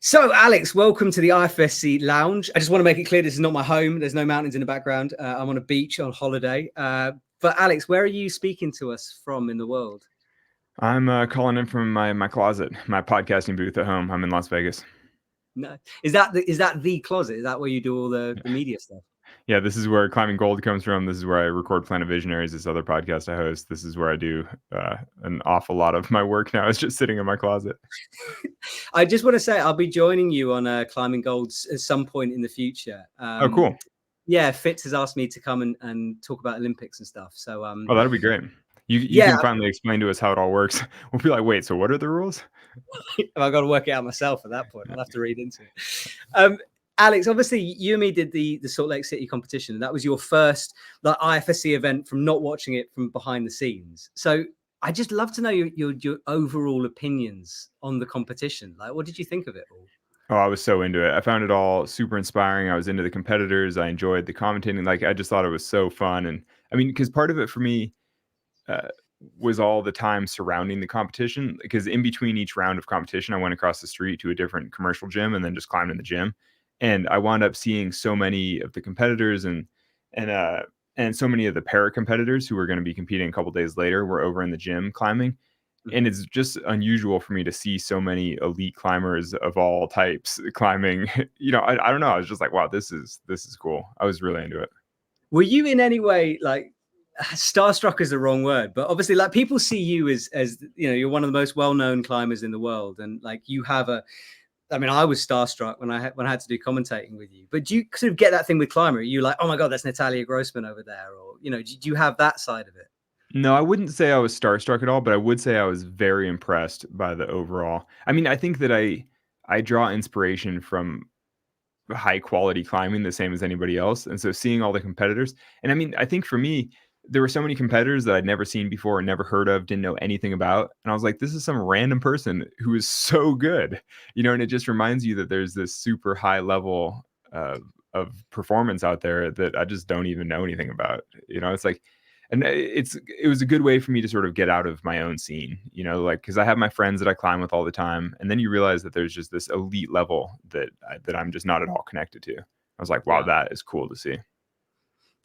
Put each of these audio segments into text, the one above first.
So, Alex, welcome to the IFSC Lounge. I just want to make it clear this is not my home. There's no mountains in the background. I'm on a beach on holiday. But, Alex, where are you speaking to us from in the world? I'm calling in from my closet, my podcasting booth at home. I'm in Las Vegas. No, is that the closet? Is that where you do all the media stuff? Yeah, this is where Climbing Gold comes from. This is where I record Planet Visionaries, this other podcast I host. This is where I do an awful lot of my work now. It's just sitting in my closet. I just want to say I'll be joining you on Climbing Golds at some point in the future. Oh, cool. Yeah, Fitz has asked me to come and talk about Olympics and stuff. So, oh, that'd be great. You can finally explain to us how it all works. We'll be like, wait, so what are the rules? I've got to work it out myself at that point. I'll have to read into it. Alex, obviously, you and me did the Salt Lake City competition. And that was your first IFSC event from not watching it from behind the scenes. So I just love to know your overall opinions on the competition. Like, what did you think of it all? Oh, I was so into it. I found it all super inspiring. I was into the competitors. I enjoyed the commentating. Like, I just thought it was so fun. And I mean, because part of it for me was all the time surrounding the competition. Because in between each round of competition, I went across the street to a different commercial gym and then just climbed in the gym. And I wound up seeing so many of the competitors and so many of the para competitors who were going to be competing a couple days later were over in the gym climbing. And it's just unusual for me to see so many elite climbers of all types climbing. I don't know. I was just like, wow, this is cool. I was really into it. Were you in any way like starstruck is the wrong word, but obviously like people see you as you're one of the most well-known climbers in the world. And like you have I was starstruck when I had to do commentating with you, but do you sort of get that thing with climber? Are you like, oh my God, that's Natalia Grossman over there? Or, do you have that side of it? No, I wouldn't say I was starstruck at all, but I would say I was very impressed by the overall. I mean, I think that I draw inspiration from high quality climbing the same as anybody else. And so seeing all the competitors, and I mean, I think for me, there were so many competitors that I'd never seen before and never heard of, didn't know anything about. And I was like, this is some random person who is so good, and it just reminds you that there's this super high level of performance out there that I just don't even know anything about. It's like, and it was a good way for me to sort of get out of my own scene, like, because I have my friends that I climb with all the time. And then you realize that there's just this elite level that I'm just not at all connected to. I was like, wow, That is cool to see.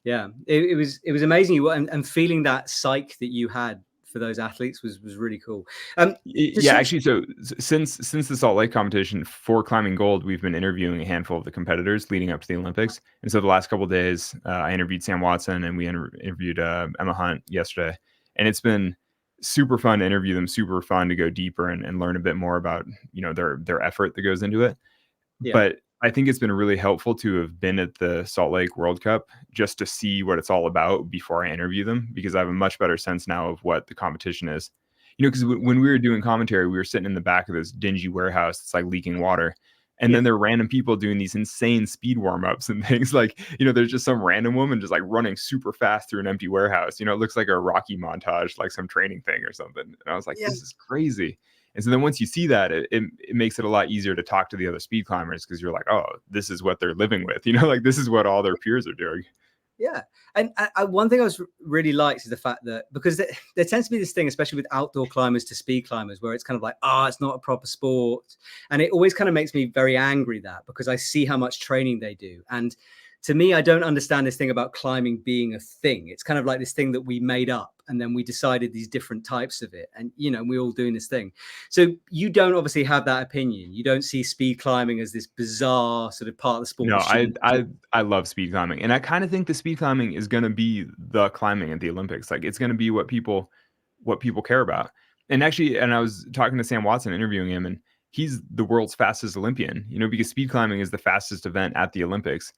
Yeah, it was amazing. And feeling that psyche that you had for those athletes was really cool. Actually, so since the Salt Lake competition for Climbing Gold, we've been interviewing a handful of the competitors leading up to the Olympics. And so the last couple of days, I interviewed Sam Watson and we interviewed Emma Hunt yesterday. And it's been super fun to interview them, super fun to go deeper and learn a bit more about, their effort that goes into it. Yeah. But I think it's been really helpful to have been at the Salt Lake World Cup just to see what it's all about before I interview them, because I have a much better sense now of what the competition is. Because when we were doing commentary, we were sitting in the back of this dingy warehouse that's like leaking water. And then there are random people doing these insane speed warm-ups and things like, there's just some random woman just like running super fast through an empty warehouse. It looks like a Rocky montage, like some training thing or something. And I was like, This is crazy. And so then once you see that, it makes it a lot easier to talk to the other speed climbers, because you're like, oh, this is what they're living with, like this is what all their peers are doing. Yeah. And one thing I was really liked is the fact that, because there tends to be this thing, especially with outdoor climbers to speed climbers, where it's kind of like, it's not a proper sport. And it always kind of makes me very angry because I see how much training they do. And to me, I don't understand this thing about climbing being a thing. It's kind of like this thing that we made up and then we decided these different types of it. And, we're all doing this thing. So you don't obviously have that opinion. You don't see speed climbing as this bizarre sort of part of the sport. No, I love speed climbing. And I kind of think the speed climbing is going to be the climbing at the Olympics. Like, it's going to be what people care about. And actually, and I was talking to Sam Watson, interviewing him, and he's the world's fastest Olympian, because speed climbing is the fastest event at the Olympics.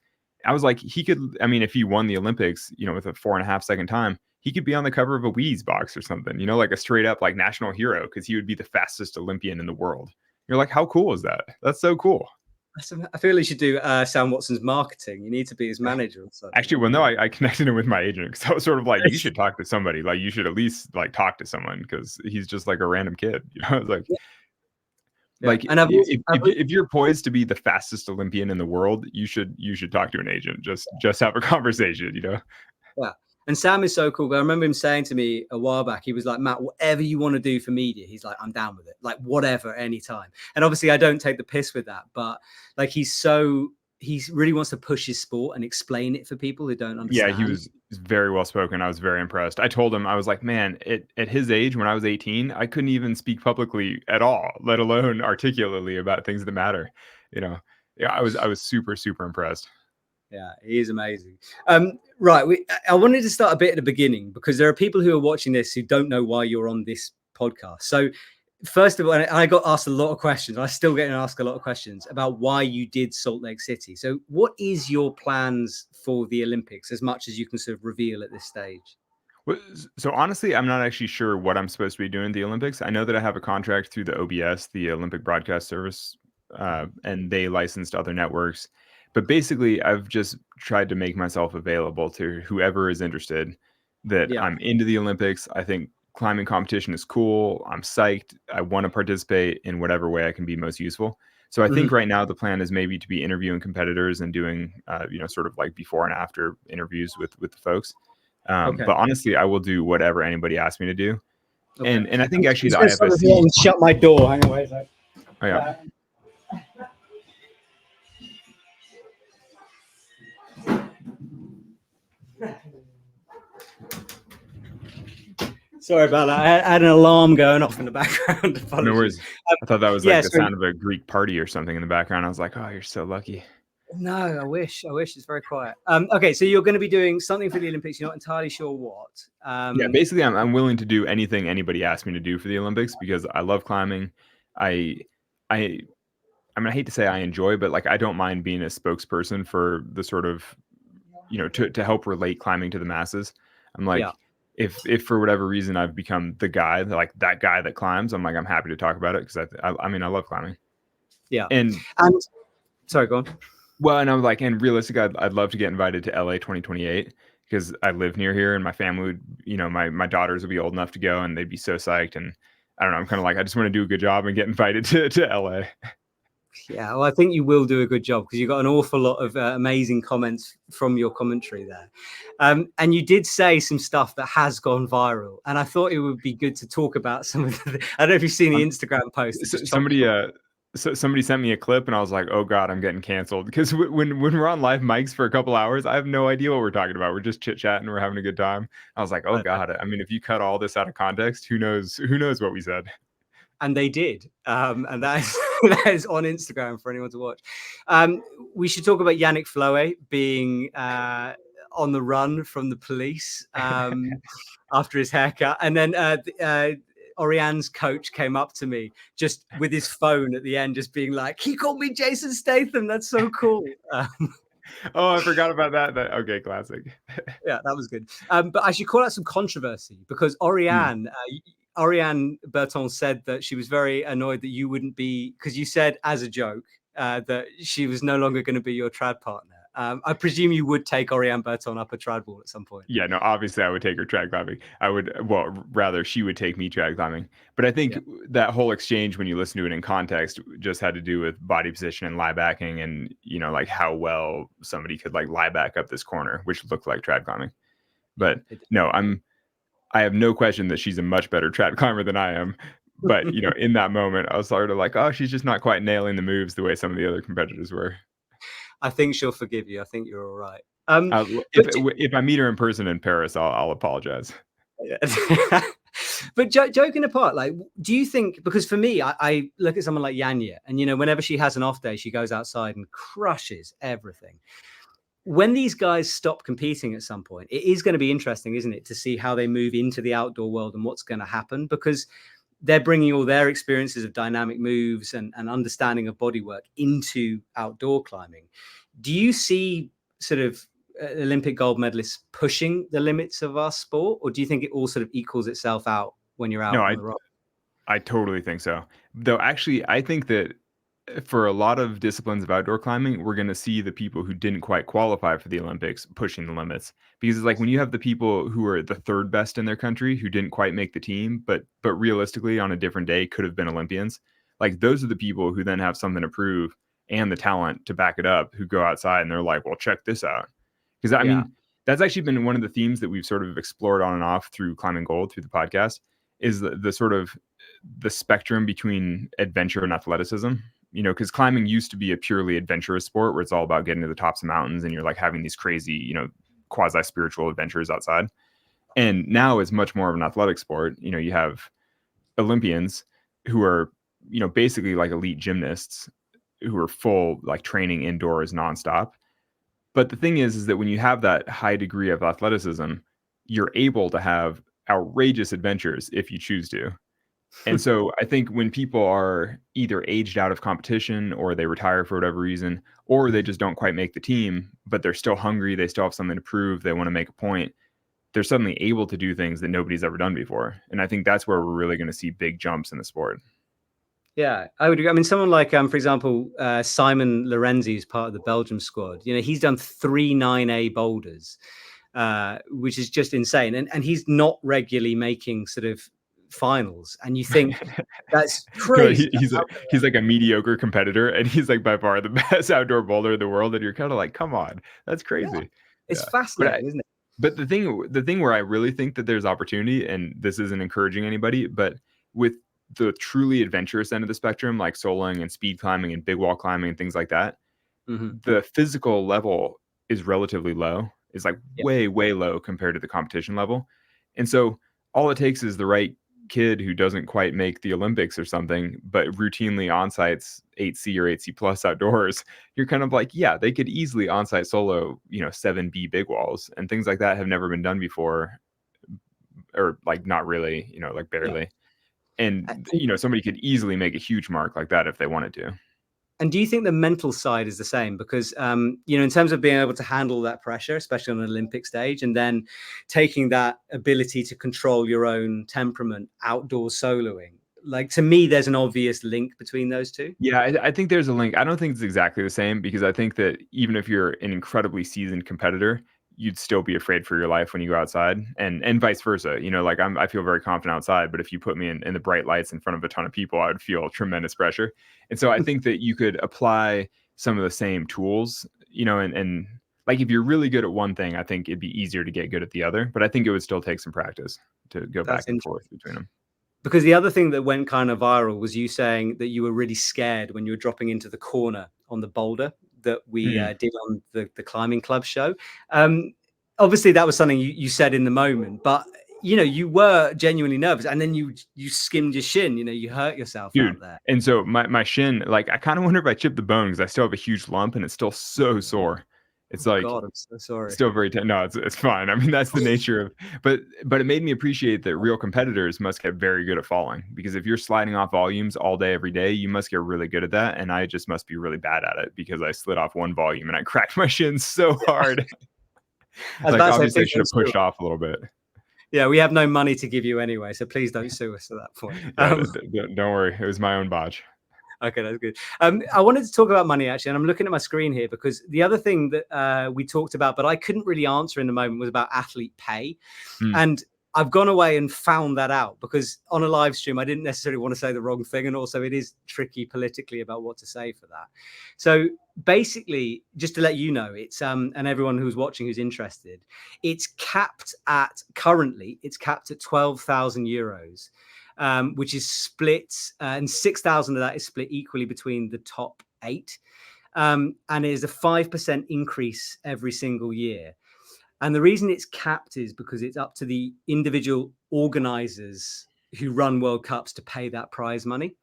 I was like, if he won the Olympics, with a 4.5 second time, he could be on the cover of a Wheaties box or something, like a straight up like national hero, because he would be the fastest Olympian in the world. You're like, how cool is that? That's so cool. I feel he should do Sam Watson's marketing. You need to be his manager or something. Actually, well, no, I connected him with my agent, because I was sort of like, you should talk to somebody. Like, you should at least like talk to someone, because he's just like a random kid. I was like, Like, and if you're poised to be the fastest Olympian in the world, you should talk to an agent. Just have a conversation, Yeah. And Sam is so cool. But I remember him saying to me a while back, he was like, Matt, whatever you want to do for media, he's like, I'm down with it. Like whatever, anytime. And obviously I don't take the piss with that, but like he really wants to push his sport and explain it for people who don't understand. Yeah, he was very well spoken. I was very impressed. I told him, I was like, man, at his age, when I was 18, I couldn't even speak publicly at all, let alone articulately about things that matter. Yeah, I was super, super impressed. Yeah, he is amazing. Right. I wanted to start a bit at the beginning because there are people who are watching this who don't know why you're on this podcast. So first of all, I got asked a lot of questions. I still get asked a lot of questions about why you did Salt Lake City. So what is your plans for the Olympics, as much as you can sort of reveal at this stage? Well, so honestly, I'm not actually sure what I'm supposed to be doing at the Olympics. I know that I have a contract through the OBS, the Olympic Broadcast Service, and they licensed other networks. But basically, I've just tried to make myself available to whoever is interested, that I'm into the Olympics. I think climbing competition is cool. I'm psyched. I want to participate in whatever way I can be most useful. So I think right now the plan is maybe to be interviewing competitors and doing, sort of like before and after interviews with the folks. But honestly, I will do whatever anybody asks me to do. And I think actually the IFSC... Shut my door. Hang on, wait a sec. Oh, yeah. Sorry about that. I had an alarm going off in the background. No worries. I thought that was like the sound of a Greek party or something in the background. I was like, oh, you're so lucky. No, I wish. It's very quiet. Okay, so you're going to be doing something for the Olympics. You're not entirely sure what. Yeah, basically, I'm willing to do anything anybody asks me to do for the Olympics because I love climbing. I mean, I hate to say I enjoy, but like I don't mind being a spokesperson for the sort of, to help relate climbing to the masses. I'm like, if for whatever reason I've become the guy, like that guy that climbs, I'm like, I'm happy to talk about it because I mean, I love climbing. Yeah. And sorry, go on. Well, and I was like, and realistically, I'd love to get invited to LA 2028 because I live near here and my family would, my daughters would be old enough to go and they'd be so psyched. And I don't know, I'm kind of like, I just want to do a good job and get invited to LA. Yeah, well, I think you will do a good job because you got an awful lot of amazing comments from your commentary there. And you did say some stuff that has gone viral. And I thought it would be good to talk about some of the, I don't know if you've seen the Instagram post. Somebody sent me a clip and I was like, oh God, I'm getting canceled. Because when we're on live mics for a couple hours, I have no idea what we're talking about. We're just chit chatting. We're having a good time. I was like, oh God, I mean, if you cut all this out of context, who knows what we said. And they did. And that is on Instagram for anyone to watch. We should talk about Yannick Floe being on the run from the police after his haircut. And then Oriane's coach came up to me just with his phone at the end, just being like, he called me Jason Statham. That's so cool. Oh, I forgot about that. Okay, classic. Yeah, that was good. But I should call out some controversy because Oriane Berton said that she was very annoyed that you wouldn't be, because you said as a joke that she was no longer going to be your trad partner. I presume you would take Oriane Berton up a trad wall at some point. Yeah, no, obviously I would take her trad climbing. Rather she would take me trad climbing. But I think that whole exchange, when you listen to it in context, just had to do with body position and lie backing and, like how well somebody could like lie back up this corner, which looked like trad climbing. But no, I have no question that she's a much better trad climber than I am. But, in that moment, I was sort of like, oh, she's just not quite nailing the moves the way some of the other competitors were. I think she'll forgive you. I think you're all right. If I meet her in person in Paris, I'll apologize. Yeah. But joking apart, like, do you think, because for me, I look at someone like Yanya and, whenever she has an off day, she goes outside and crushes everything. When these guys stop competing at some point, it is going to be interesting, isn't it, to see how they move into the outdoor world and what's going to happen, because they're bringing all their experiences of dynamic moves and understanding of bodywork into outdoor climbing. Do you see sort of Olympic gold medalists pushing the limits of our sport, or do you think it all sort of equals itself out when you're out on the rock? I totally think so. Though actually, I think that for a lot of disciplines of outdoor climbing, we're going to see the people who didn't quite qualify for the Olympics pushing the limits, because it's like when you have the people who are the third best in their country who didn't quite make the team, but realistically on a different day could have been Olympians. Like those are the people who then have something to prove and the talent to back it up, who go outside and they're like, well, check this out. Because I mean, that's actually been one of the themes that we've sort of explored on and off through Climbing Gold, through the podcast, is the sort of the spectrum between adventure and athleticism. Because climbing used to be a purely adventurous sport where it's all about getting to the tops of mountains and you're like having these crazy, quasi-spiritual adventures outside. And now it's much more of an athletic sport. You have Olympians who are, basically like elite gymnasts who are full like training indoors nonstop. But the thing is that when you have that high degree of athleticism, you're able to have outrageous adventures if you choose to. And so I think when people are either aged out of competition or they retire for whatever reason, or they just don't quite make the team, but they're still hungry, they still have something to prove, they want to make a point, they're suddenly able to do things that nobody's ever done before. And I think that's where we're really going to see big jumps in the sport. Yeah, I would agree. I mean, someone like, for example, Simon Lorenzi, who's part of the Belgium squad, he's done 3 9A boulders, which is just insane. And he's not regularly making sort of finals. And you think that's crazy. He's like a mediocre competitor, and he's like by far the best outdoor boulder in the world. And you're kind of like, come on, that's crazy. Yeah. It's fascinating, isn't it? But the thing where I really think that there's opportunity, and this isn't encouraging anybody, but with the truly adventurous end of the spectrum, like soloing and speed climbing and big wall climbing and things like that, the physical level is relatively low. It's like way, way low compared to the competition level. And so all it takes is the right kid who doesn't quite make the Olympics or something, but routinely onsites 8C or 8C plus outdoors. You're kind of like, yeah, they could easily onsite solo, 7B big walls, and things like that have never been done before, or like not really, like barely. Yeah. And, somebody could easily make a huge mark like that if they wanted to. And do you think the mental side is the same? Because, in terms of being able to handle that pressure, especially on an Olympic stage, and then taking that ability to control your own temperament outdoor soloing, like, to me, there's an obvious link between those two. Yeah, I think there's a link. I don't think it's exactly the same, because I think that even if you're an incredibly seasoned competitor, you'd still be afraid for your life when you go outside, and vice versa. Like I feel very confident outside, but if you put me in the bright lights in front of a ton of people, I would feel tremendous pressure. And so I think that you could apply some of the same tools, and like if you're really good at one thing, I think it'd be easier to get good at the other, but I think it would still take some practice to go back and forth between them. Because the other thing that went kind of viral was you saying that you were really scared when you were dropping into the corner on the boulder that we did on the climbing club show. Obviously that was something you said in the moment, but you were genuinely nervous, and then you skimmed your shin, you hurt yourself out there. And so my shin, like, I kind of wonder if I chipped the bone, because I still have a huge lump and it's still so sore. It's like, God, I'm so sorry. Still very no, it's fine. I mean, that's the nature of, but it made me appreciate that real competitors must get very good at falling, because if you're sliding off volumes all day, every day, you must get really good at that. And I just must be really bad at it, because I slid off one volume and I cracked my shins so hard. Like, obviously I should have pushed off a little bit. Yeah, we have no money to give you anyway, so please don't sue us at that point. Don't worry, it was my own botch. Okay, that's good. I wanted to talk about money, actually, and I'm looking at my screen here, because the other thing that we talked about, but I couldn't really answer in the moment, was about athlete pay. And I've gone away and found that out, because on a live stream, I didn't necessarily want to say the wrong thing. And also it is tricky politically about what to say for that. So basically, just to let you know, it's and everyone who's watching who's interested, it's capped at 12,000 euros. Which is split, and 6,000 of that is split equally between the top 8. And it is a 5% increase every single year. And the reason it's capped is because it's up to the individual organizers who run World Cups to pay that prize money.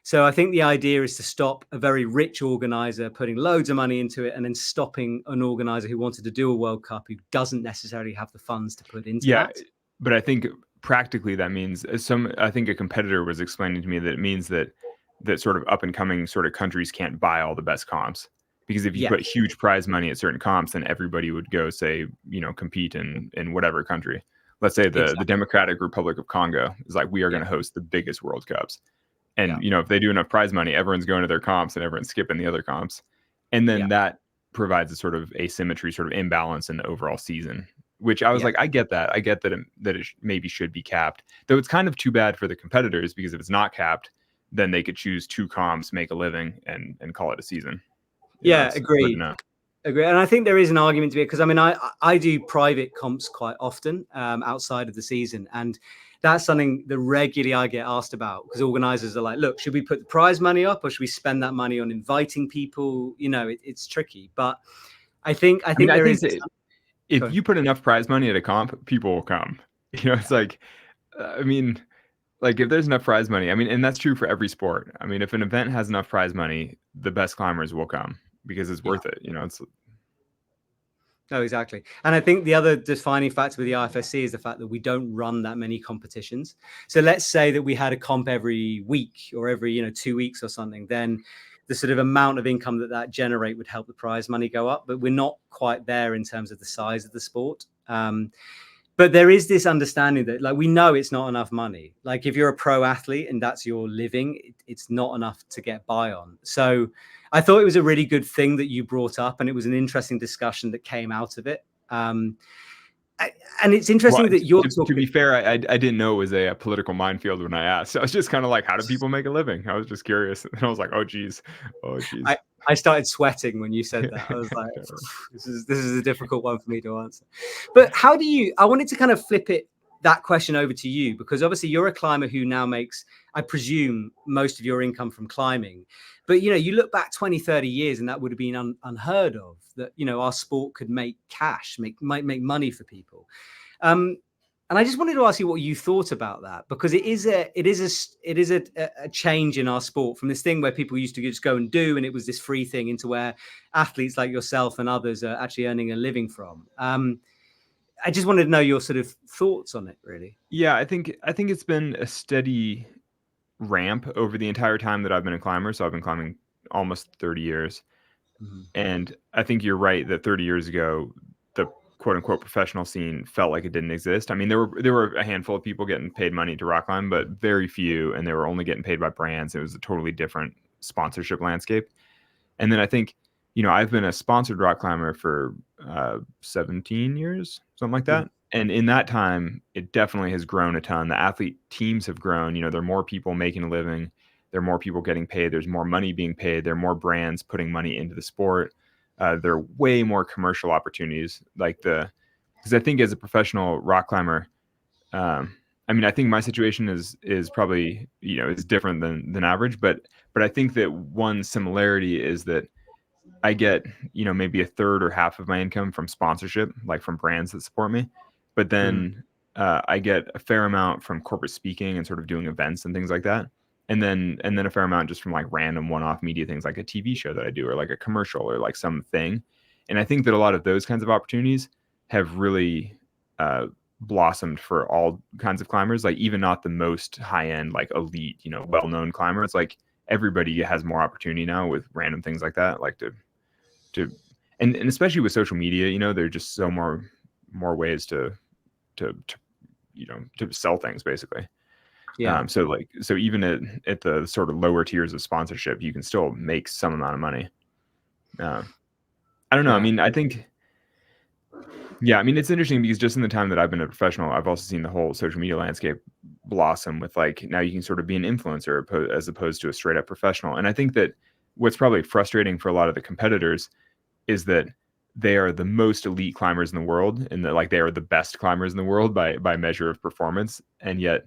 So I think the idea is to stop a very rich organizer putting loads of money into it, and then stopping an organizer who wanted to do a World Cup who doesn't necessarily have the funds to put into that. But I think practically that means I think a competitor was explaining to me that it means that sort of up and coming sort of countries can't buy all the best comps, because if you put huge prize money at certain comps, then everybody would go, say, compete in whatever country. Let's say the Democratic Republic of Congo is like, we are going to host the biggest World Cups. And, if they do enough prize money, everyone's going to their comps and everyone's skipping the other comps. And then that provides a sort of asymmetry, sort of imbalance in the overall season, which I was like, I get that. I get that it maybe should be capped, though it's kind of too bad for the competitors, because if it's not capped, then they could choose 2 comps, make a living, and call it a season. Agreed. Agree. And I think there is an argument to be, because I mean, I do private comps quite often outside of the season. And that's something that regularly I get asked about, because organizers are like, look, should we put the prize money up, or should we spend that money on inviting people? You know, it's tricky. But I think there is. If you put enough prize money at a comp, people will come. You know, it's like, I mean, like if there's enough prize money, I mean, and that's true for every sport. I mean, if an event has enough prize money, the best climbers will come because it's worth it. You know, it's. No, exactly. And I think the other defining factor with the IFSC is the fact that we don't run that many competitions. So let's say that we had a comp every week or every, 2 weeks or something, then the sort of amount of income that generate would help the prize money go up. But we're not quite there in terms of the size of the sport. But there is this understanding that, like, we know it's not enough money. Like, if you're a pro athlete and that's your living, it's not enough to get by on. So I thought it was a really good thing that you brought up, and it was an interesting discussion that came out of it. And it's interesting that you're talking. To be fair, I didn't know it was a political minefield when I asked. So I was just kind of like, how do people make a living? I was just curious. And I was like, oh, geez. I started sweating when you said that. I was like, this is a difficult one for me to answer. But I wanted to kind of flip that question over to you, because obviously you're a climber who now makes, I presume, most of your income from climbing. But, you look back 20, 30 years and that would have been unheard of, that, our sport could make cash, might make money for people. And I just wanted to ask you what you thought about that, because it is a change in our sport from this thing where people used to just go and do, and it was this free thing, into where athletes like yourself and others are actually earning a living from. I just wanted to know your sort of thoughts on it, really. Yeah, I think it's been a steady ramp over the entire time that I've been a climber. So I've been climbing almost 30 years. Mm-hmm. And I think you're right that 30 years ago, the quote unquote professional scene felt like it didn't exist. I mean, there were a handful of people getting paid money to rock climb, but very few, and they were only getting paid by brands. It was a totally different sponsorship landscape. And then I think, I've been a sponsored rock climber for 17 years, something like that. Mm-hmm. And in that time, it definitely has grown a ton. The athlete teams have grown. There are more people making a living. There are more people getting paid. There's more money being paid. There are more brands putting money into the sport. There are way more commercial opportunities, because I think as a professional rock climber, I mean, I think my situation is probably, is different than average, but I think that one similarity is that I get, maybe a third or half of my income from sponsorship, like from brands that support me. But then I get a fair amount from corporate speaking and sort of doing events and things like that. And then a fair amount just from like random one-off media things, like a TV show that I do, or like a commercial, or like something. And I think that a lot of those kinds of opportunities have really blossomed for all kinds of climbers, like even not the most high-end, like elite, well-known climbers. Like everybody has more opportunity now with random things like that, like and especially with social media, there are just so more ways to sell things, basically. Yeah. So even at the sort of lower tiers of sponsorship, you can still make some amount of money. I don't know. Yeah. I mean, I think, it's interesting because just in the time that I've been a professional, I've also seen the whole social media landscape blossom with, like, now you can sort of be an influencer as opposed to a straight up professional. And I think that what's probably frustrating for a lot of the competitors is that they are the most elite climbers in the world, and that, like, they are the best climbers in the world by measure of performance. And yet,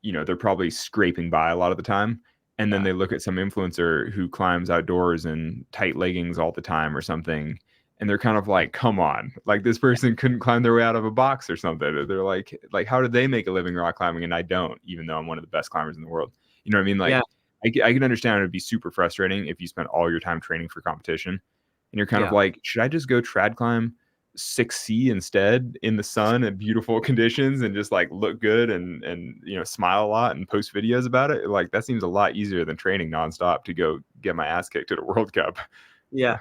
they're probably scraping by a lot of the time. And then they look at some influencer who climbs outdoors in tight leggings all the time or something, and they're kind of like, come on, like, this person couldn't climb their way out of a box or something. They're like, how did they make a living rock climbing and I don't, even though I'm one of the best climbers in the world? You know what I mean? Like, I can understand it would be super frustrating if you spent all your time training for competition and you're kind of like, should I just go trad climb 6C instead in the sun and beautiful conditions and just like look good and smile a lot and post videos about it? Like, that seems a lot easier than training nonstop to go get my ass kicked at a World Cup. Yeah.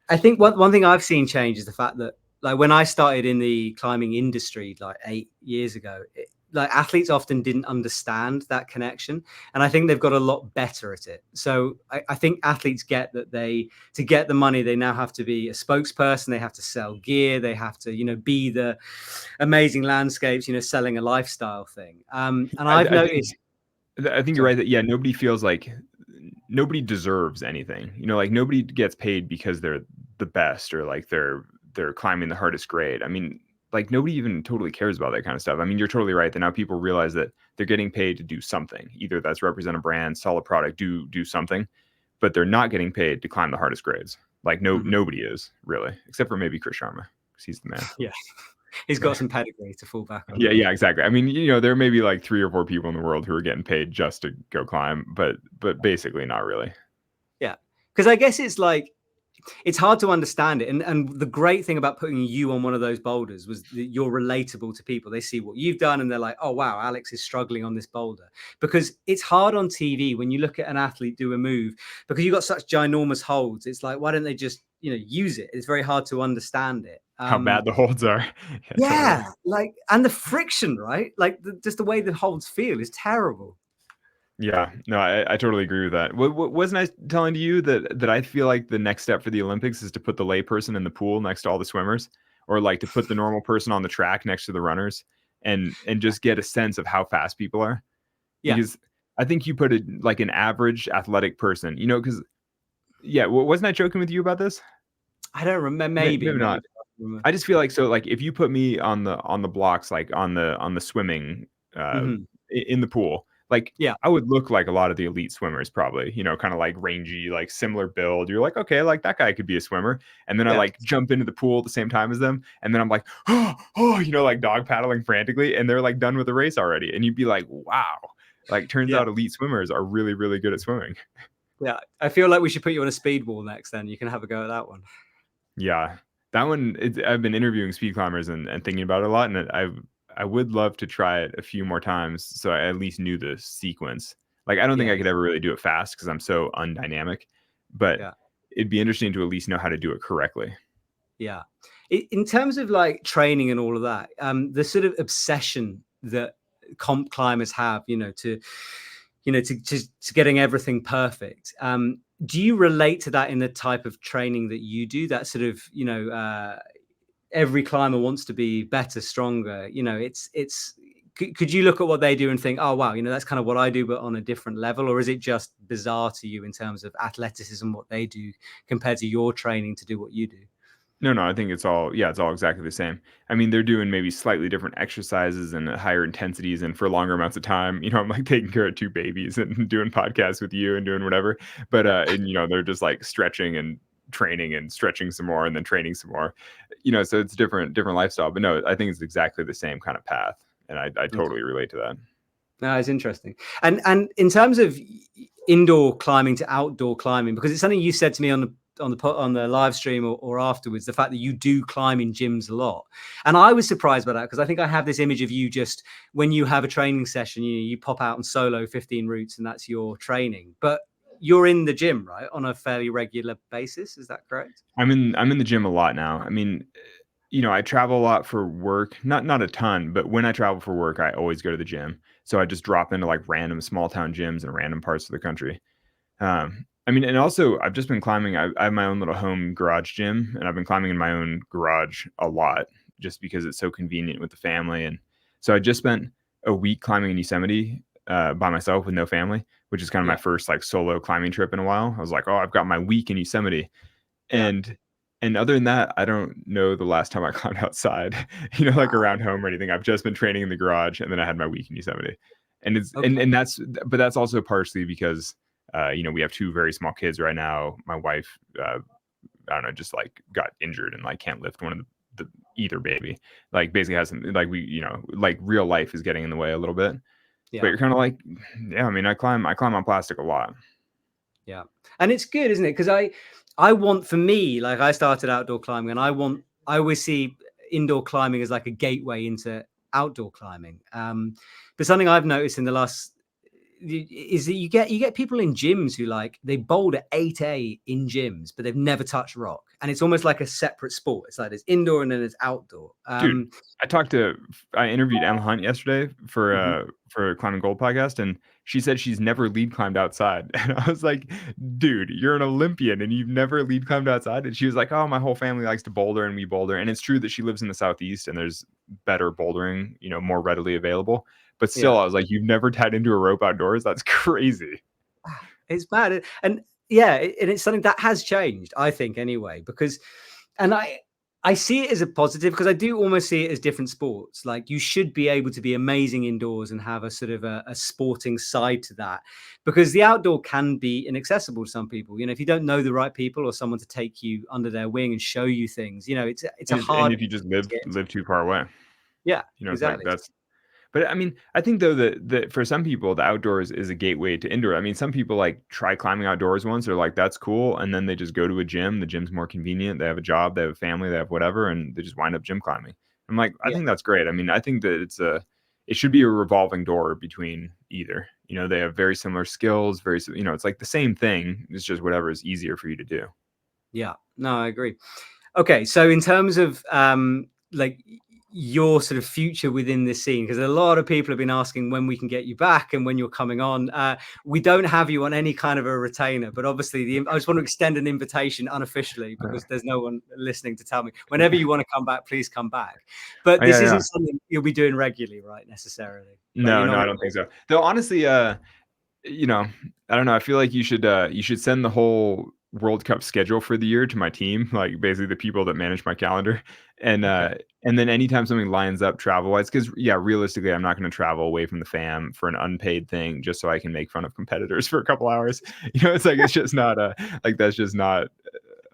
I think one thing I've seen change is the fact that, like, when I started in the climbing industry like 8 years ago, like, athletes often didn't understand that connection, and I think they've got a lot better at it. So I think athletes get that to get the money, they now have to be a spokesperson, they have to sell gear, they have to be the amazing landscapes, selling a lifestyle thing. And I've noticed. I think you're right that nobody feels like nobody deserves anything. Like, nobody gets paid because they're the best, or like they're climbing the hardest grade. I mean, like nobody even totally cares about that kind of stuff. I mean, you're totally right that now people realize that they're getting paid to do something. Either that's represent a brand, sell a product, do something, but they're not getting paid to climb the hardest grades. Like nobody is really, except for maybe Chris Sharma, because he's the man. Yeah. He's got some pedigree to fall back on. Yeah, exactly. I mean, there may be like 3 or 4 people in the world who are getting paid just to go climb, but basically not really. Yeah. Because I guess it's like, it's hard to understand it. And the great thing about putting you on one of those boulders was that you're relatable to people. They see what you've done and they're like, oh, wow, Alex is struggling on this boulder. Because it's hard on TV when you look at an athlete do a move, because you've got such ginormous holds. It's like, why don't they just, use it? It's very hard to understand it. How bad the holds are. Yeah. Like, and the friction, right? Like just the way the holds feel is terrible. Yeah, no, I totally agree with that. Wasn't I telling you that I feel like the next step for the Olympics is to put the layperson in the pool next to all the swimmers, or like to put the normal person on the track next to the runners, and just get a sense of how fast people are? Yeah. Because I think you put like an average athletic person, because wasn't I joking with you about this? I don't remember. Maybe not. I just feel like, so like if you put me on the blocks, like on the swimming in the pool, like I would look like a lot of the elite swimmers, probably, kind of like rangy, like similar build. You're like, okay, like that guy could be a swimmer. And then I like jump into the pool at the same time as them, and then I'm like, like dog paddling frantically, and they're like done with the race already. And you'd be like, wow, like turns out elite swimmers are really, really good at swimming. Yeah, I feel like we should put you on a speed wall next, then you can have a go at that one. Yeah, that one, I've been interviewing speed climbers and thinking about it a lot, and I would love to try it a few more times so I at least knew the sequence. Like, I don't think I could ever really do it fast because I'm so undynamic, but it'd be interesting to at least know how to do it correctly. Yeah. In terms of like training and all of that, the sort of obsession that comp climbers have, to getting everything perfect. Do you relate to that in the type of training that you do? That sort of, every climber wants to be better, stronger. Could you look at what they do and think, oh, wow, that's kind of what I do, but on a different level? Or is it just bizarre to you in terms of athleticism, what they do compared to your training to do what you do? No, I think it's all exactly the same. I mean, they're doing maybe slightly different exercises and higher intensities and for longer amounts of time. I'm like taking care of 2 babies and doing podcasts with you and doing whatever. But, they're just like stretching and training and stretching some more and then training some more, so it's different lifestyle. But no, I think it's exactly the same kind of path. And I totally relate to that. No, it's interesting. And in terms of indoor climbing to outdoor climbing, because it's something you said to me on the live stream or afterwards, the fact that you do climb in gyms a lot. And I was surprised by that, because I think I have this image of you just when you have a training session, you pop out and solo 15 routes and that's your training. But you're in the gym, right, on a fairly regular basis. Is that correct? I'm in the gym a lot now. I mean, I travel a lot for work, not a ton, but when I travel for work, I always go to the gym. So I just drop into like random small town gyms in random parts of the country. I mean, and also I've just been climbing. I have my own little home garage gym, and I've been climbing in my own garage a lot just because it's so convenient with the family. And so I just spent a week climbing in Yosemite by myself with no family, which is kind of my first like solo climbing trip in a while. I was like, oh, I've got my week in Yosemite. And other than that, I don't know the last time I climbed outside, like around home or anything. I've just been training in the garage, and then I had my week in Yosemite. And it's and that's also partially because we have 2 very small kids right now. My wife, I don't know, just like got injured and like can't lift one of the either baby. Like basically has some, like like real life is getting in the way a little bit. Yeah. But you're kind of like, I mean, I climb on plastic a lot. Yeah, and it's good, isn't it? Because I want, for me, like I started outdoor climbing, and I always see indoor climbing as like a gateway into outdoor climbing. But something I've noticed in the last is that you get people in gyms who like they boulder 8A in gyms, but they've never touched rock, and it's almost like a separate sport. It's like there's indoor and then there's outdoor. Dude, I interviewed Emma Hunt yesterday for a Climbing Gold podcast, and she said she's never lead climbed outside. And I was like, dude, you're an Olympian and you've never lead climbed outside? And she was like, oh, my whole family likes to boulder and we boulder. And it's true that she lives in the Southeast and there's better bouldering, more readily available. But still, I was like, you've never tied into a rope outdoors? That's crazy. It's bad. And yeah, and it's something that has changed, I think, anyway, because, and I see it as a positive because I do almost see it as different sports. Like you should be able to be amazing indoors and have a sort of a sporting side to that, because the outdoor can be inaccessible to some people. You know, if you don't know the right people or someone to take you under their wing and show you things, you know, it's a And hard if you just to get into. live too far away, Yeah, you know, it's like exactly. that's. But I mean, I think though that for some people the outdoors is a gateway to indoor. I mean, some people like try climbing outdoors once, they're like, that's cool, and then they just go to a gym. The gym's more convenient. They have a job, they have a family, they have whatever, and they just wind up gym climbing. I'm like, I Yeah, think that's great. I mean, I think that it should be a revolving door between either. You know, they have very similar skills, you know, it's like the same thing. It's just whatever is easier for you to do. yeah. No, I agree. Okay, so in terms of like your sort of future within this scene, because a lot of people have been asking when we can get you back and when you're coming on. We don't have you on any kind of a retainer, but obviously I just want to extend an invitation unofficially because there's no one listening to tell me. Whenever you want to come back, please come back. But this Yeah, isn't yeah. something you'll be doing regularly, right? Necessarily. Like you're No, not. no, I don't think so. Though honestly, you know, I don't know. I feel like you should send the whole World Cup schedule for the year to my team, like basically the people that manage my calendar, and Okay. uh, and then anytime something lines up travel wise, because yeah, realistically, I'm not going to travel away from the fam for an unpaid thing just so I can make fun of competitors for a couple hours. You know, it's like it's just not like that's just not.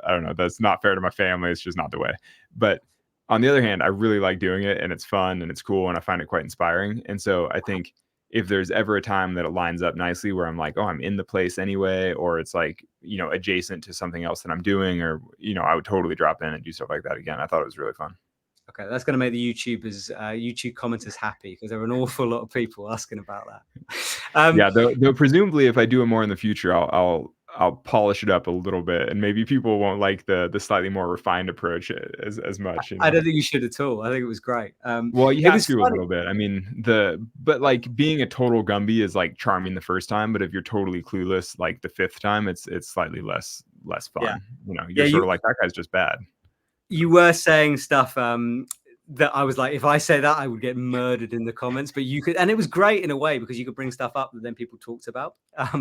I don't know. That's not fair to my family. It's just not the way. But on the other hand, I really like doing it, and it's fun and it's cool, and I find it quite inspiring. And so I think if there's ever a time that it lines up nicely where I'm like, oh, I'm in the place anyway, or it's like, you know, adjacent to something else that I'm doing, or, you know, I would totally drop in and do stuff like that again. I thought it was really fun. Okay, that's going to make the YouTube commenters happy because there are an awful lot of people asking about that. Yeah, though presumably if I do it more in the future, I'll polish it up a little bit, and maybe people won't like the slightly more refined approach as much, you I know. don't think you should at all. I think it was great. Well, you It have was to a funny. little bit. I mean, but like being a total Gumby is like charming the first time, but if you're totally clueless like the fifth time, it's slightly less Yeah, fun. You know, yeah. you're sort of like that guy's just bad. You were saying stuff that I was like, if I say that, I would get murdered in the comments. But you could, and it was great in a way because you could bring stuff up that then people talked about,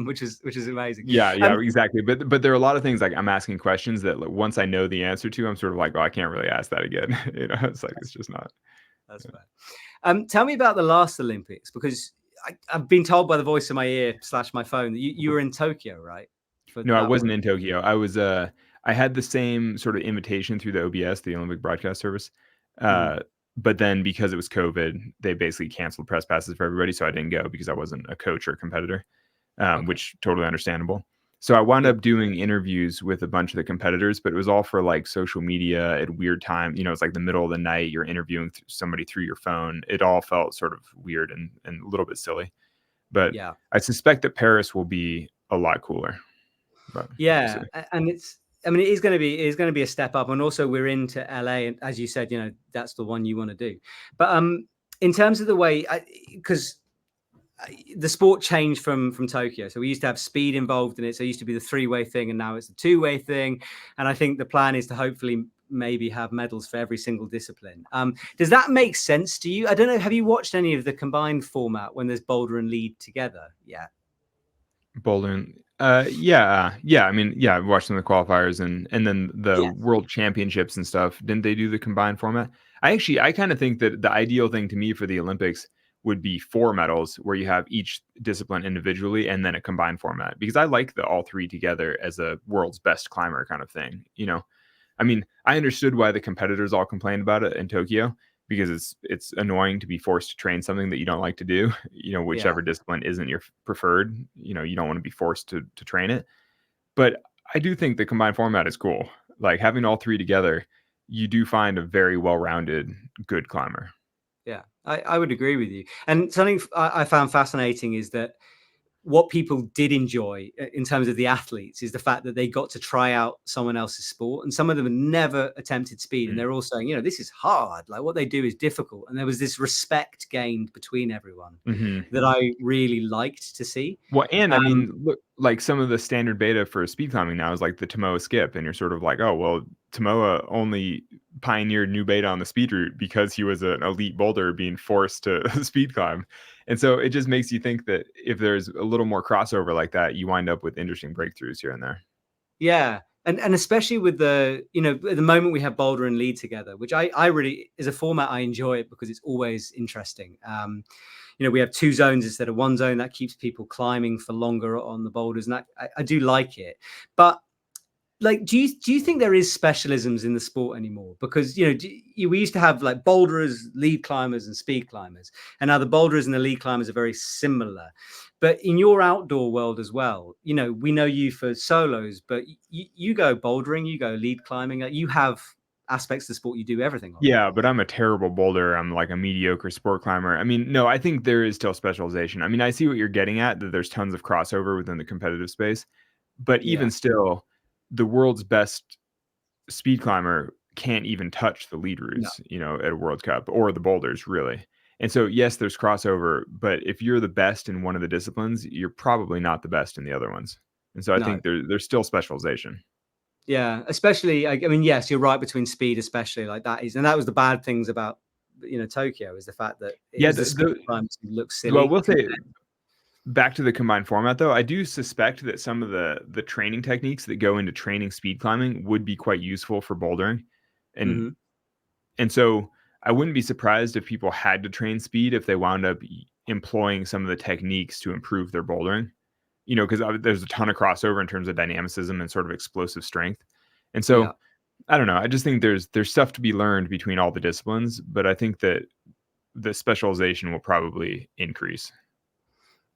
which is amazing. Yeah, Um, yeah, exactly. But there are a lot of things like I'm asking questions that like, once I know the answer to, I'm sort of like, oh, I can't really ask that again. You know, it's like it's just not. that's fair. Tell me about the last Olympics because I've been told by the voice in my ear / my phone that you were in Tokyo, right? For No, I that wasn't one. in Tokyo. I had the same sort of invitation through the OBS, the Olympic Broadcast Service. Mm, Uh, but then because it was COVID, they basically canceled press passes for everybody, so I didn't go because I wasn't a coach or a competitor, okay. which totally understandable. So I wound Yeah. up doing interviews with a bunch of the competitors, but it was all for like social media at weird time. You know, it's like the middle of the night, you're interviewing somebody through your phone. It all felt sort of weird and a little bit silly. But Yeah. I suspect that Paris will be a lot cooler. But we'll see. Yeah, and I mean, it is going to be a step up, and also we're into LA, and as you said, you know, that's the one you want to do. But in terms of the way, because the sport changed from Tokyo, so we used to have speed involved in it. So it used to be the three-way thing, and now it's a two-way thing. And I think the plan is to hopefully maybe have medals for every single discipline. Does that make sense to you? I don't know. Have you watched any of the combined format when there's boulder and lead together? Yeah. Bouldering. Yeah. I mean, yeah, I've watched some of the qualifiers and then the Yeah. world championships and stuff. Didn't they do the combined format? I kind of think that the ideal thing to me for the Olympics would be 4 medals where you have each discipline individually and then a combined format because I like the all three together as a world's best climber kind of thing. You know, I mean, I understood why the competitors all complained about it in Tokyo because it's annoying to be forced to train something that you don't like to do, you know, Yeah. whichever discipline isn't your preferred, you know, you don't want to be forced to train it. But I do think the combined format is cool. Like having all three together, you do find a very well-rounded good climber. Yeah, I would agree with you. And something I found fascinating is that what people did enjoy in terms of the athletes is the fact that they got to try out someone else's sport. And some of them had never attempted speed. And Mm. they're all saying, you know, this is hard. Like what they do is difficult. And there was this respect gained between everyone Mhm. that I really liked to see. Well, and I Um, mean, look, like some of the standard beta for speed climbing now is like the Tomoa skip, and you're sort of like, oh, well, Tomoa only pioneered new beta on the speed route because he was an elite boulder being forced to speed climb. And so it just makes you think that if there's a little more crossover like that, you wind up with interesting breakthroughs here and there. Yeah. And especially with the, at the moment we have Boulder and Lead together, which I really, as a format, I enjoy it because it's always interesting. We have 2 zones instead of 1 zone. That keeps people climbing for longer on the boulders. And I do like it. But like, do you think there is specialisms in the sport anymore? Because, we used to have like boulderers, lead climbers and speed climbers. And now the boulderers and the lead climbers are very similar. But in your outdoor world as well, we know you for solos, but you go bouldering, you go lead climbing, you have aspects of the sport you do everything on. Yeah, but I'm a terrible boulder. I'm like a mediocre sport climber. I mean, no, I think there is still specialization. I mean, I see what you're getting at, that there's tons of crossover within the competitive space. But even still, the world's best speed climber can't even touch the lead routes, at a World Cup or the boulders, really. And so, yes, there's crossover, but if you're the best in one of the disciplines, you're probably not the best in the other ones. And so I think there's still specialization. Yeah, especially, I mean, yes, you're right, between speed, especially like that is, and that was the bad things about, Tokyo, is the fact that the climbs look silly. Well, we'll say, back to the combined format, though, I do suspect that some of the training techniques that go into training speed climbing would be quite useful for bouldering. And and so I wouldn't be surprised if people had to train speed if they wound up employing some of the techniques to improve their bouldering, because there's a ton of crossover in terms of dynamicism and sort of explosive strength. And so I don't know. I just think there's stuff to be learned between all the disciplines, but I think that the specialization will probably increase.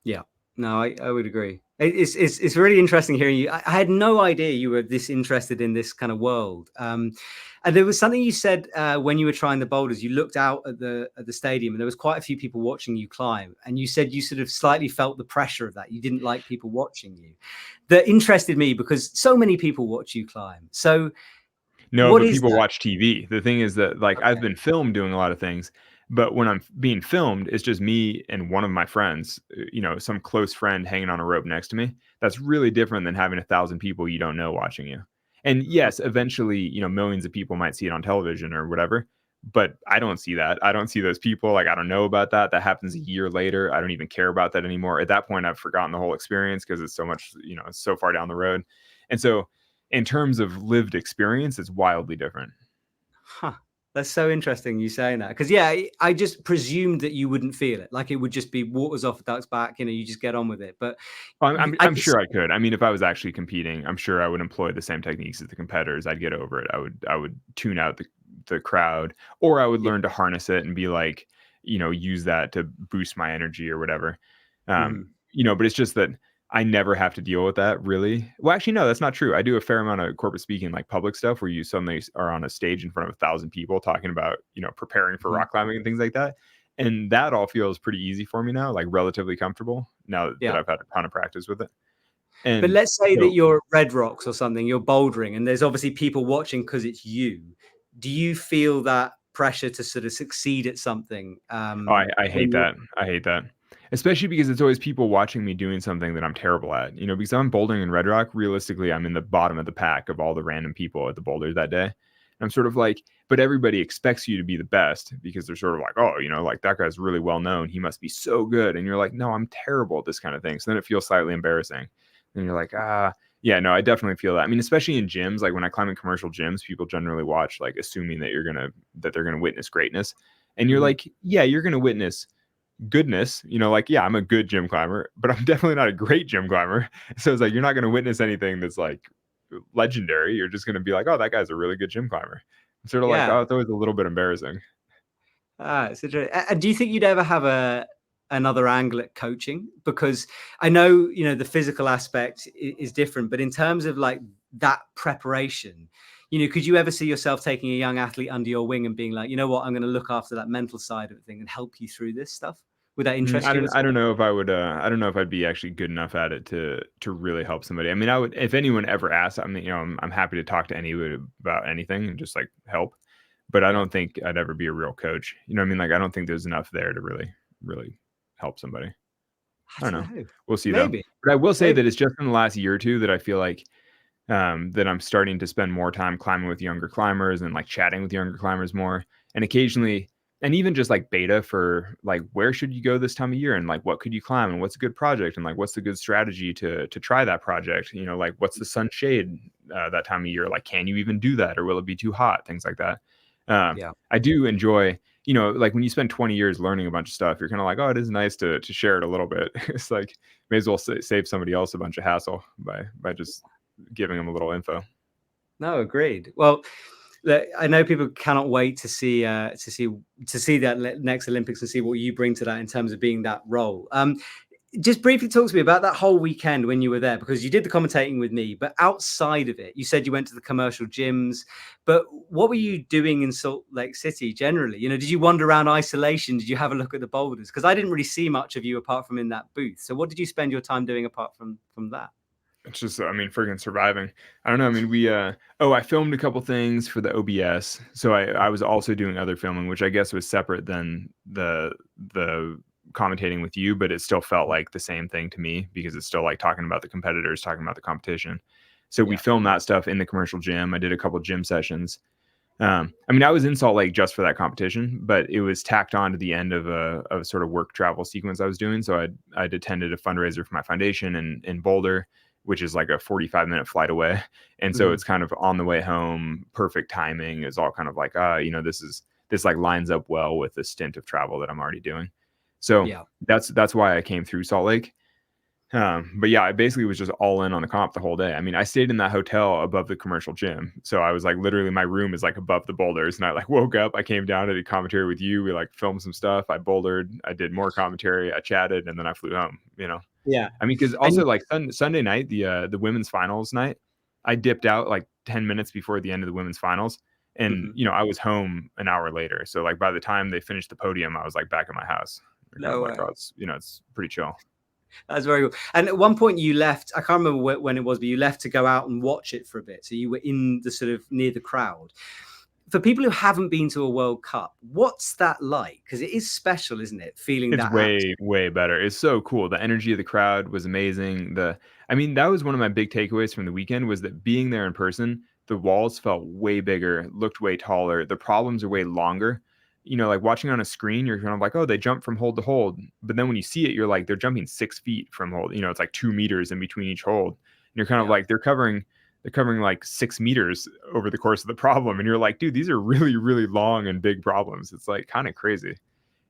Yeah, no, I would agree. It's really interesting hearing you. I had no idea you were this interested in this kind of world. And there was something you said when you were trying the boulders. You looked out at the stadium, and there was quite a few people watching you climb. And you said you sort of slightly felt the pressure of that. You didn't like people watching you. That interested me because so many people watch you climb. So no, but people watch TV. The thing is that, like, I've been filmed doing a lot of things, but when I'm being filmed, it's just me and one of my friends, some close friend hanging on a rope next to me. That's really different than having 1,000 people you don't know watching you. And yes, eventually, millions of people might see it on television or whatever, but I don't see that. I don't see those people. Like, I don't know about that. That happens a year later. I don't even care about that anymore. At that point, I've forgotten the whole experience because it's so much, it's so far down the road. And so in terms of lived experience, it's wildly different. Huh. That's so interesting you saying that, because I just presumed that you wouldn't feel it, like it would just be waters off a duck's back, you just get on with it. But I'm sure I could. I mean, if I was actually competing, I'm sure I would employ the same techniques as the competitors. I'd get over it. I would tune out the crowd, or I would learn to harness it and be like, use that to boost my energy or whatever. But it's just that I never have to deal with that, really. Well, actually, no, that's not true. I do a fair amount of corporate speaking, like public stuff, where you suddenly are on a stage in front of 1,000 people talking about, preparing for rock climbing and things like that. And that all feels pretty easy for me now, like relatively comfortable now that I've had a ton of practice with it. But let's say that you're at Red Rocks or something, you're bouldering, and there's obviously people watching because it's you. Do you feel that pressure to sort of succeed at something? I hate that. I hate that. Especially because it's always people watching me doing something that I'm terrible at, because I'm bouldering in Red Rock. Realistically, I'm in the bottom of the pack of all the random people at the boulders that day. And I'm sort of like, but everybody expects you to be the best because they're sort of like, oh, like that guy's really well known. He must be so good. And you're like, no, I'm terrible at this kind of thing. So then it feels slightly embarrassing. And you're like, yeah, no, I definitely feel that. I mean, especially in gyms, like when I climb in commercial gyms, people generally watch, like assuming that they're going to witness greatness. And you're like, yeah, you're going to witness goodness, yeah, I'm a good gym climber, but I'm definitely not a great gym climber. So it's like, you're not going to witness anything that's like legendary. You're just going to be like, oh, that guy's a really good gym climber. It's sort of like, oh, it's always a little bit embarrassing. It's interesting. And do you think you'd ever have another angle at coaching? Because I know, the physical aspect is different, but in terms of like that preparation, could you ever see yourself taking a young athlete under your wing and being like, you know what, I'm going to look after that mental side of the thing and help you through this stuff? Would that interest you? I don't know if I would. I don't know if I'd be actually good enough at it to really help somebody. I mean, I would, if anyone ever asks. I mean, I'm happy to talk to anybody about anything and just like help. But I don't think I'd ever be a real coach. You know what I mean? Like, I don't think there's enough there to really help somebody. I don't know. We'll see. Maybe. Though. But I will say that it's just in the last year or two that I feel like that I'm starting to spend more time climbing with younger climbers and like chatting with younger climbers more. And occasionally, and even just like beta for like, where should you go this time of year? And like, what could you climb? And what's a good project? And like, what's the good strategy to try that project? You know, like what's the sunshade that time of year? Like, can you even do that? Or will it be too hot? Things like that. I do enjoy, you know, like when you spend 20 years learning a bunch of stuff, you're kind of like, oh, it is nice to share it a little bit. It's like, may as well save somebody else a bunch of hassle by just giving them a little info. No, agreed. Well, I know people cannot wait to see that next Olympics and see what you bring to that in terms of being that role. Just briefly talk to me about that whole weekend when you were there, because you did the commentating with me, but outside of it, you said you went to the commercial gyms, but what were you doing in Salt Lake City generally? You know, did you wander around isolation? Did you have a look at the boulders? Because I didn't really see much of you apart from in that booth. So what did you spend your time doing apart from that? It's just, I mean, friggin' surviving. I don't know. I mean, I filmed a couple things for the OBS. So I was also doing other filming, which I guess was separate than the commentating with you, but it still felt like the same thing to me because it's still like talking about the competitors, talking about the competition. So we filmed that stuff in the commercial gym. I did a couple gym sessions. I mean, I was in Salt Lake just for that competition, but it was tacked on to the end of a sort of work travel sequence I was doing. So I'd attended a fundraiser for my foundation in Boulder, which is like a 45-minute flight away. And so it's kind of on the way home, perfect timing. It's all kind of like, you know, this like lines up well with the stint of travel that I'm already doing. So that's why I came through Salt Lake. But yeah, I basically was just all in on the comp the whole day. I mean, I stayed in that hotel above the commercial gym. So I was like, literally my room is like above the boulders. And I like woke up, I came down, I did commentary with you. We like filmed some stuff. I bouldered, I did more commentary, I chatted, and then I flew home, you know? Yeah. I mean, because also like Sunday night, the women's finals night, I dipped out like 10 minutes before the end of the women's finals. And, you know, I was home an hour later. So like by the time they finished the podium, I was like back at my house. No way. Like, oh, it's, you know, it's pretty chill. That's very cool. And at one point you left, I can't remember when it was, but you left to go out and watch it for a bit. So you were in the sort of near the crowd. For people who haven't been to a World Cup, what's that like? Because it is special, isn't it? Feeling it's that way better. It's so cool. The energy of the crowd was amazing. I mean, that was one of my big takeaways from the weekend was that being there in person, the walls felt way bigger, looked way taller. The problems are way longer. You know, like watching on a screen, you're kind of like, oh, they jump from hold to hold. But then when you see it, you're like, they're jumping 6 feet from hold. You know, it's like 2 meters in between each hold. And you're kind of like, they're covering like 6 meters over the course of the problem. And you're like, dude, these are really, really long and big problems. It's like kind of crazy.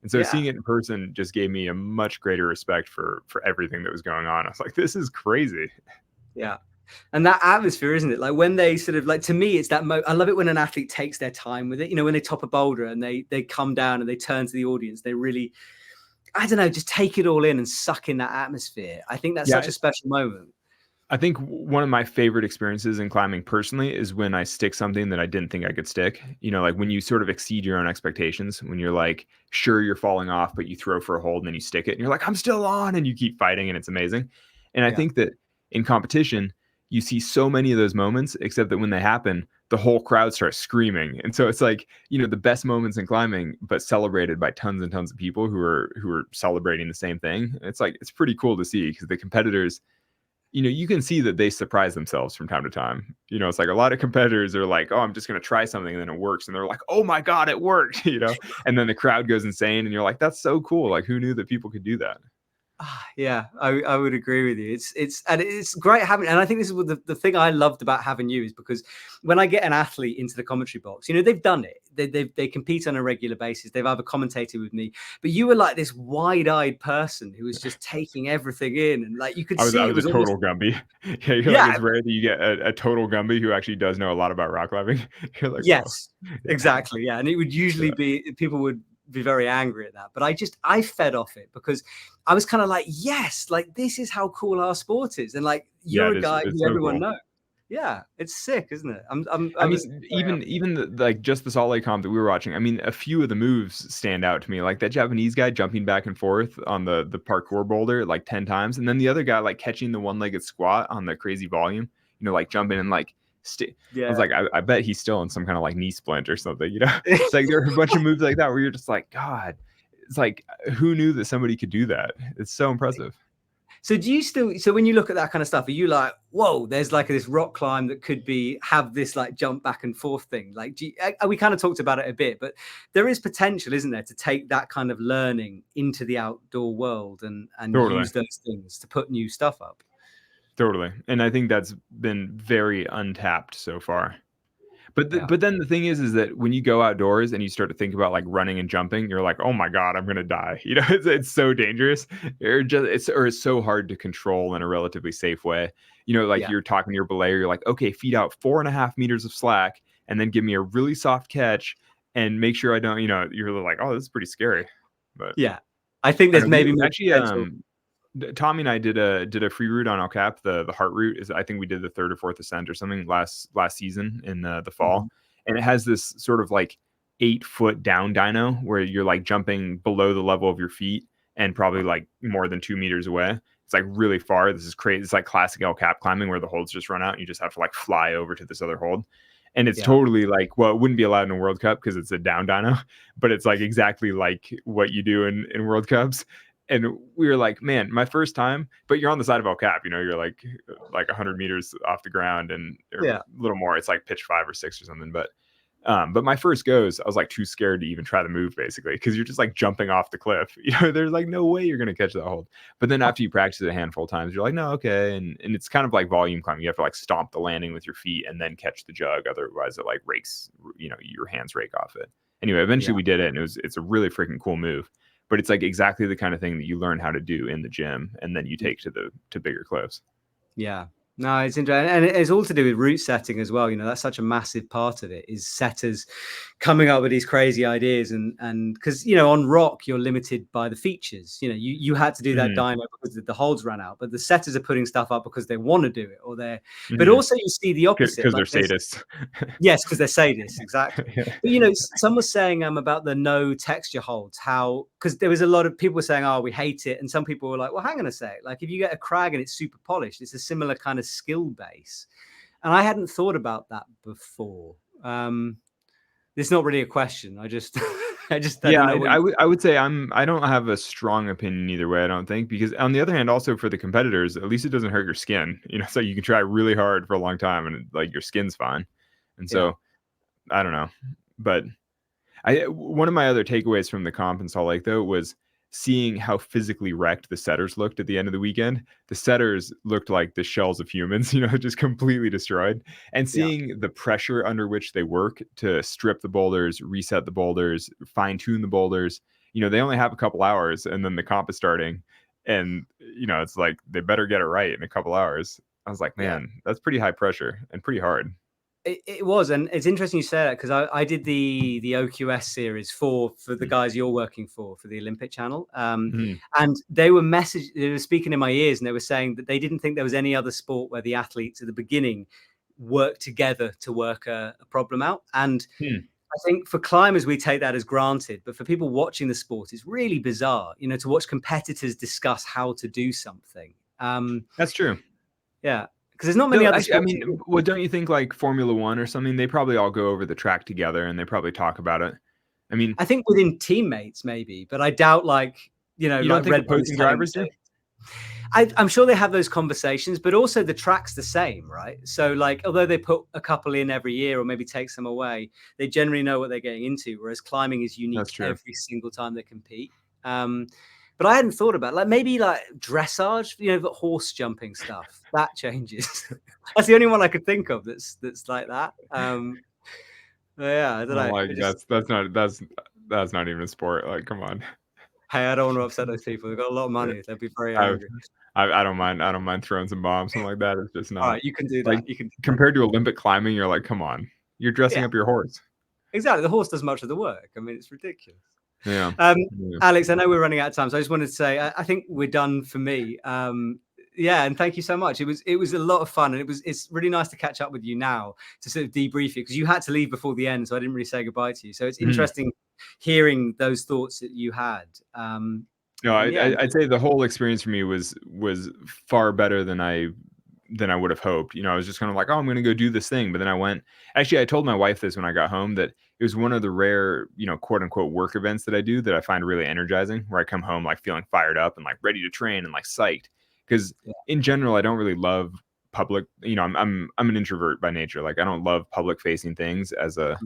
And so seeing it in person just gave me a much greater respect for everything that was going on. I was like, this is crazy. Yeah. And that atmosphere, isn't it? Like when they sort of like, to me, it's that I love it when an athlete takes their time with it. You know, when they top a boulder and they come down and they turn to the audience, they really, I don't know, just take it all in and suck in that atmosphere. I think that's such a special moment. I think one of my favorite experiences in climbing personally is when I stick something that I didn't think I could stick. You know, like when you sort of exceed your own expectations, when you're like, sure, you're falling off, but you throw for a hold and then you stick it and you're like, I'm still on, and you keep fighting and it's amazing. And I think that in competition, you see so many of those moments, except that when they happen, the whole crowd starts screaming. And so it's like, you know, the best moments in climbing, but celebrated by tons and tons of people who are celebrating the same thing. It's like, it's pretty cool to see because the competitors, you know, you can see that they surprise themselves from time to time. You know, it's like a lot of competitors are like, oh, I'm just going to try something and then it works. And they're like, oh my God, it worked, you know, and then the crowd goes insane and you're like, that's so cool. Like who knew that people could do that? Yeah, I would agree with you. It's great having, and I think this is what the thing I loved about having you is because when I get an athlete into the commentary box, you know, they've done it. They compete on a regular basis. They've either commentated with me, but you were like this wide-eyed person who was just taking everything in, and like you could see I was a total Gumby. Yeah, you're like, it's rare that you get a total Gumby who actually does know a lot about rock climbing. You're like, yes, exactly, yeah, and it would usually be people would be very angry at that, but I fed off it because I was kind of like, yes, like this is how cool our sport is, and like you're a guy who everyone knows. Yeah, it's sick, isn't it? I mean, even like just the Salt Lake comp that we were watching. I mean, a few of the moves stand out to me, like that Japanese guy jumping back and forth on the parkour boulder like 10 times, and then the other guy like catching the one-legged squat on the crazy volume. You know, like jumping and like. I was like, I bet he's still in some kind of like knee splint or something, you know. It's like there are a bunch of moves like that where you're just like, God, it's like, who knew that somebody could do that? It's so impressive. So do you still, so when you look at that kind of stuff, are you like, whoa, there's like this rock climb that could have this like jump back and forth thing? Like, we kind of talked about it a bit, but there is potential, isn't there, to take that kind of learning into the outdoor world and Totally. use those things to put new stuff up? Totally. And I think that's been very untapped so far. But but then the thing is that when you go outdoors and you start to think about like running and jumping, you're like, oh my God, I'm gonna die. You know, it's so dangerous. It's so hard to control in a relatively safe way. You know, like you're talking to your belayer, you're like, okay, feed out 4.5 meters of slack, and then give me a really soft catch, and make sure I don't. You know, you're like, oh, this is pretty scary. But yeah, I think there's maybe more actually Tommy and I did a free route on El Cap. The heart route is, I think we did the 3rd or 4th ascent or something last season in the fall. And it has this sort of like 8-foot down dyno where you're like jumping below the level of your feet and probably like more than 2 meters away. It's like really far. This is crazy. It's like classic El Cap climbing where the holds just run out and you just have to like fly over to this other hold. And it's totally like, well, it wouldn't be allowed in a World Cup because it's a down dyno, but it's like exactly like what you do in World Cups. And we were like, man, my first time, but you're on the side of El Cap, you know, you're like 100 meters off the ground and a little more. It's like pitch 5 or 6 or something. But my first goes, I was like too scared to even try to move basically, because you're just like jumping off the cliff. You know, there's like no way you're going to catch that hold. But then after you practice it a handful of times, you're like, no, okay. And it's kind of like volume climbing. You have to like stomp the landing with your feet and then catch the jug. Otherwise it like rakes, you know, your hands rake off it. Anyway, eventually we did it and it's a really freaking cool move. But it's like exactly the kind of thing that you learn how to do in the gym and then you take to bigger cliffs. Yeah. No, it's interesting. And it's all to do with route setting as well. You know, that's such a massive part of it, is setters coming up with these crazy ideas. And because, you know, on rock, you're limited by the features. You know, you had to do that dyno because the holds ran out, but the setters are putting stuff up because they want to do it, or but also you see the opposite. Because they're sadists. Yes, because they're sadists, exactly. But, you know, some was saying about the no texture holds, because there was a lot of people were saying, oh, we hate it. And some people were like, well, hang on a sec. Like if you get a crag and it's super polished, it's a similar kind of skill base. And I hadn't thought about that before. It's not really a question. I just I would say I don't have a strong opinion either way, I don't think, because on the other hand, also for the competitors, at least it doesn't hurt your skin, you know, so you can try really hard for a long time and like your skin's fine. And so I don't know, but one of my other takeaways from the comp in Salt Lake though was seeing how physically wrecked the setters looked at the end of the weekend. The setters looked like the shells of humans, you know, just completely destroyed. And seeing the pressure under which they work to strip the boulders, reset the boulders, fine tune the boulders, you know, they only have a couple hours and then the comp is starting. And, you know, it's like, they better get it right in a couple hours. I was like, man, that's pretty high pressure and pretty hard. It was, and it's interesting you say that, because I did the OQS series for the guys you're working for the Olympic channel, and they were speaking in my ears, and they were saying that they didn't think there was any other sport where the athletes at the beginning work together to work a problem out. And I think for climbers, we take that as granted, but for people watching the sport, it's really bizarre, you know, to watch competitors discuss how to do something. That's true. Yeah. Because there's not many other. I mean, well, don't you think like Formula One or something? They probably all go over the track together and they probably talk about it. I mean, I think within teammates maybe, but I doubt you don't think Red Bull drivers do. I'm sure they have those conversations, but also the track's the same, right? So like, although they put a couple in every year or maybe take some away, they generally know what they're getting into. Whereas climbing is unique every single time they compete. But I hadn't thought about maybe dressage, you know, the horse jumping stuff that changes. That's the only one I could think of that's like that. Yeah, I don't know. Like that's not even a sport. Like, come on. Hey, I don't want to upset those people. They've got a lot of money. They'd be very angry. I don't mind throwing some bombs, something like that. It's just not. All right, you can do that. Like, compared to Olympic climbing, you're like, come on, you're dressing up your horse. Exactly, the horse does much of the work. I mean, it's ridiculous. Yeah. Alex, I know we're running out of time, so I just wanted to say I think we're done for me. And thank you so much. It was a lot of fun, and it's really nice to catch up with you now to sort of debrief you, because you had to leave before the end, so I didn't really say goodbye to you. So it's interesting hearing those thoughts that you had. I'd say the whole experience for me was far better than I would have hoped. You know, I was just kind of like, oh, I'm going to go do this thing. But then I went, actually, I told my wife this when I got home, that it was one of the rare, you know, quote unquote work events that I do that I find really energizing, where I come home like feeling fired up and like ready to train and like psyched. because in general, I don't really love public. I'm an introvert by nature. Like I don't love public facing things as a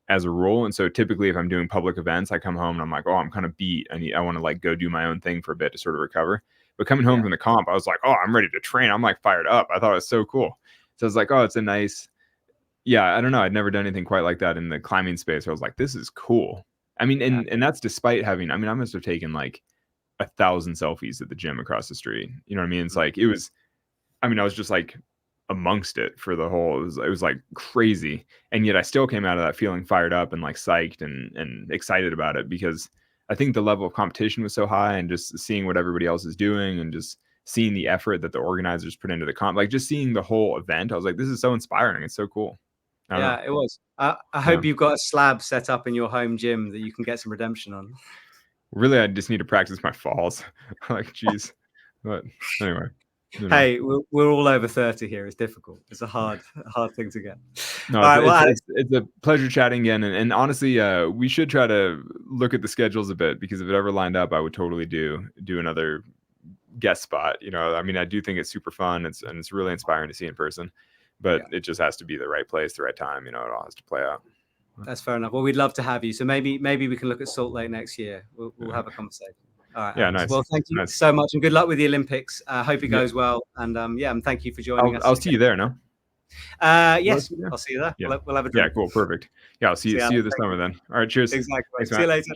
rule. And so typically if I'm doing public events, I come home and I'm like, oh, I'm kind of beat. I want to like go do my own thing for a bit to sort of recover. But coming home from the comp, I was like, oh, I'm ready to train. I'm like fired up. I thought it was so cool. So I was like, oh, it's a nice, I don't know. I'd never done anything quite like that in the climbing space. I was like, this is cool. I mean, and that's despite having, I must have taken like 1,000 selfies at the gym across the street. You know what I mean? It's like, I was just like amongst it for the whole, it was like crazy. And yet I still came out of that feeling fired up and like psyched and excited about it, because I think the level of competition was so high, and just seeing what everybody else is doing and just seeing the effort that the organizers put into the comp, like just seeing the whole event, I was like, this is so inspiring. It's so cool. Yeah, it was. I hope you've got a slab set up in your home gym that you can get some redemption on. Really, I just need to practice my falls. Like, geez. But anyway. Hey, we're all over 30 here. It's difficult. It's a hard thing to get. No, it's a pleasure chatting again. And honestly, we should try to look at the schedules a bit, because if it ever lined up, I would totally do another guest spot. I do think it's super fun. It's really inspiring to see in person, but it just has to be the right place, the right time. It all has to play out. That's fair enough. Well, we'd love to have you. So maybe we can look at Salt Lake next year. We'll have a conversation. All right. Yeah, nice. Well, thank you so much, and good luck with the Olympics. Hope it goes well. And and thank you for joining us. I'll see you there, no? Yes, I'll see you there. Yeah. We'll have a drink. Yeah, cool, perfect. Yeah, I'll see you this summer then. All right, cheers. Exactly. Thanks, see you later.